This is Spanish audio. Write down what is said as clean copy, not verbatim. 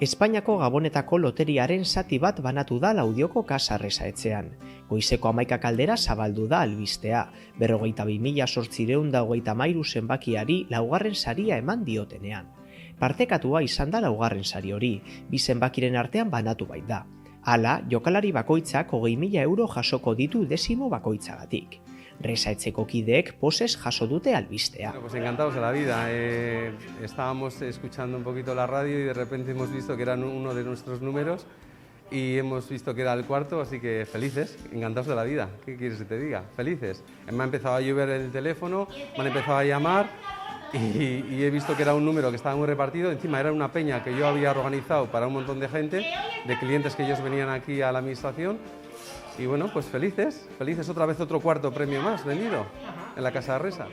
Espainiako Gabonetako loteriaren zati bat banatu da Laudioko Casa Resa etxean. Goizeko 11 aldera zabaldu da albistea, 52.833 zenbakiari laugarren saria eman diotenean. Partekatua izan da laugarren sari hori, bi zenbakiren artean banatu baita. Hala, jokalari bakoitzak 20.000 euro jasoko ditu dezimo bakoitzagatik. Resa etxeko kideek pozez jaso dute albistea. Bueno, pues encantados de la vida. Estábamos escuchando un poquito la radio y de repente hemos visto que era uno de nuestros números y hemos visto que era el cuarto, así que felices, encantados de la vida. ¿Qué quieres que te diga? Felices. Me ha empezado a llover el teléfono, me han empezado a llamar y he visto que era un número que estaba muy repartido. Encima era una peña que yo había organizado para un montón de gente, de clientes que ellos venían aquí a la administración. Y bueno, pues felices, otra vez otro cuarto premio más vendido en la Casa Resa.